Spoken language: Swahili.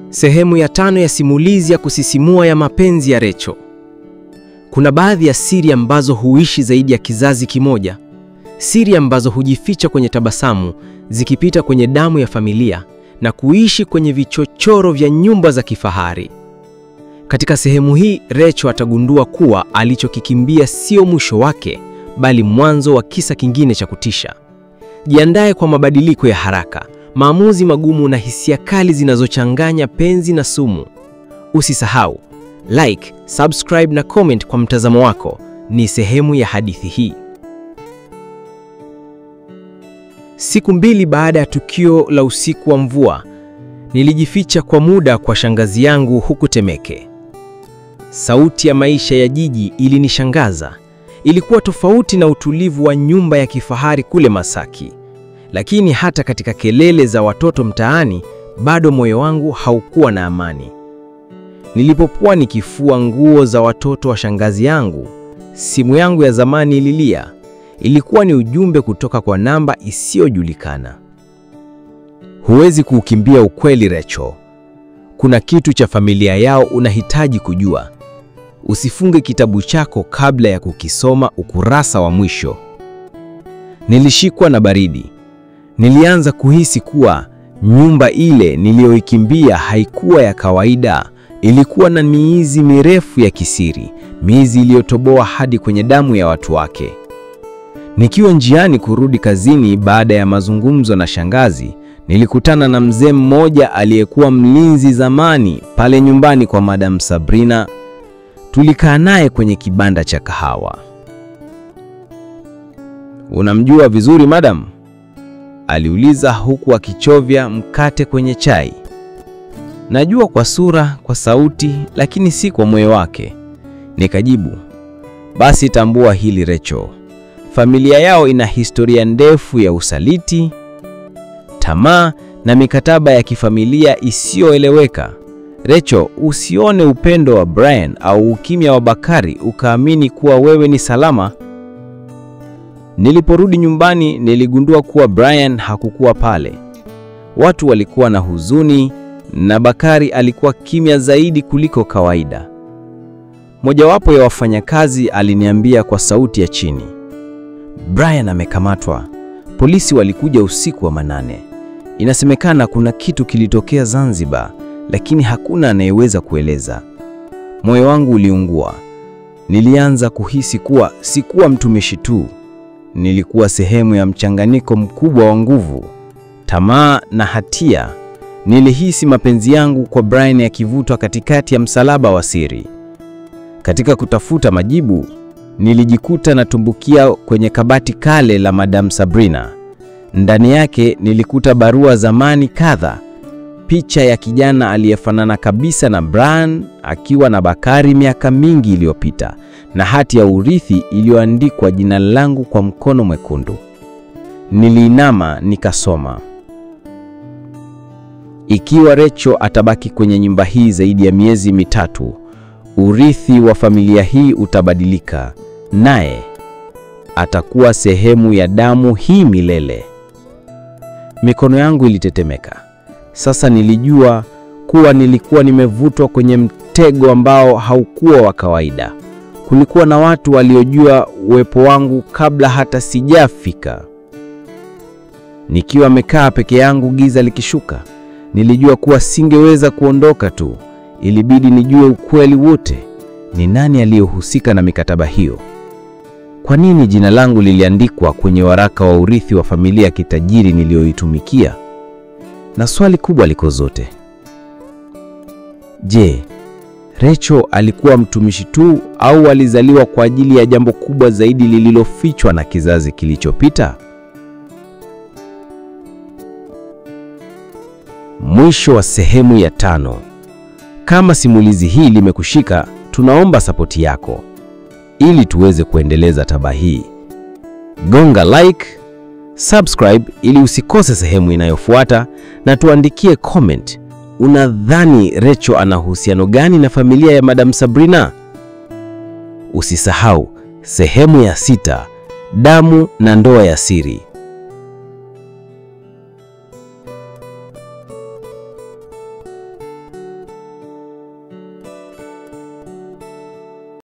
Sehemu ya 5 ya simulizi ya kusisimua ya mapenzi ya Rachel. Kuna baadhi ya siri ambazo huishi zaidi ya kizazi kimoja. Siri ambazo hujificha kwenye tabasamu, zikipita kwenye damu ya familia na kuishi kwenye vichochoro vya nyumba za kifahari. Katika sehemu hii, Rachel atagundua kuwa alichokikimbia sio mwisho wake, bali mwanzo wa kisa kingine cha kutisha. Jiandae kwa mabadiliko ya haraka, maamuzi magumu na hisia kali zinazochanganya penzi na sumu. Usisahau like, subscribe na comment kwa mtazamo wako. Ni sehemu ya hadithi hii. Siku 2 baada ya tukio la usiku wa mvua, nilijificha kwa muda kwa shangazi yangu huku Temeke. Sauti ya maisha ya jiji ilinishangaza. Ilikuwa tofauti na utulivu wa nyumba ya kifahari kule Masaki. Lakini hata katika kelele za watoto mtaani, bado moyo wangu haukuwa na amani. Nilipokuwa nikifua nguo za watoto wa shangazi yangu, simu yangu ya zamani ililia. Ilikuwa ni ujumbe kutoka kwa namba isiyojulikana. Huwezi kuukimbia ukweli, Rachel. Kuna kitu cha familia yao unahitaji kujua. Usifunge kitabu chako kabla ya kukisoma ukurasa wa mwisho. Nilishikwa na baridi. Nilianza kuhisi kuwa nyumba ile niliyoikimbia haikuwa ya kawaida. Ilikuwa na mizizi mirefu ya kisiri, mizizi iliyotoboa hadi kwenye damu ya watu wake. Nikiwa njiani kurudi kazini baada ya mazungumzo na shangazi, nilikutana na mzee mmoja aliyekuwa mlinzi zamani pale nyumbani kwa Madam Sabrina. Tulikaa naye kwenye kibanda cha kahawa. "Unamjua vizuri madam?" aliuliza huku akichovya mkate kwenye chai. "Najua kwa sura, kwa sauti, lakini si kwa moyo wake," nikajibu. "Basi tambua hili Rachel. Familia yao ina historia ndefu ya usaliti, tamaa na mikataba ya kifamilia isiyoeleweka. Rachel, usione upendo wa Brian au ukimya wa Bakari ukaamini kuwa wewe ni salama." Niliporudi nyumbani niligundua kuwa Brian hakukuwa pale. Watu walikuwa na huzuni na Bakari alikuwa kimya zaidi kuliko kawaida. Mojawapo ya wafanyakazi aliniambia kwa sauti ya chini, "Brian amekamatwa. Polisi walikuja usiku wa manane. Inasemekana kuna kitu kilitokea Zanzibar, lakini hakuna anayeweza kueleza." Moyo wangu uliungua. Nilianza kuhisi kuwa sikuwa mtumishi tu. Nilikuwa sehemu ya mchanganyiko mkubwa wa nguvu, tamaa na hatia. Nilihisi mapenzi yangu kwa Brian yakivutwa katikati ya msalaba wa siri. Katika kutafuta majibu, nilijikuta natumbukia kwenye kabati kale la Madam Sabrina. Ndani yake nilikuta barua zamani kadha, picha ya kijana aliyefanana kabisa na Brian akiwa na Bakari miaka mingi iliyopita, na hati ya urithi iliyoandikwa jina langu kwa mkono mwekundu. Niliinama nikasoma, "Ikiwa Rachel atabaki kwenye nyumba hii zaidi ya miezi 3, urithi wa familia hii utabadilika, naye atakuwa sehemu ya damu hii milele." Mikono yangu ilitetemeka. Sasa nilijua kuwa nilikuwa nimevutwa kwenye mtego ambao haukuwa wa kawaida. Kulikuwa na watu waliojua uwepo wangu kabla hata sijafika. Nikiwa nimekaa peke yangu giza likishuka, nilijua kuwa singeweza kuondoka tu. Ilibidi nijue ukweli wote. Ni nani aliyehusika na mikataba hiyo? Kwa nini jina langu liliandikwa kwenye waraka wa urithi wa familia kitajiri niliyoitumikia? Na swali kubwa liko zote, je, Rachel alikuwa mtumishi tu au alizaliwa kwa ajili ya jambo kubwa zaidi lililofichwa na kizazi kilichopita? Mwisho wa sehemu ya 5. Kama simulizi hii limekushika, tunaomba sapoti yako ili tuweze kuendeleza taba hii. Gonga like, subscribe ili usikose sehemu inayofuata, na tuandikie comment. Unadhani Rachel ana uhusiano gani na familia ya Madam Sabrina? Usisahau sehemu ya 6, damu na ndoa ya siri.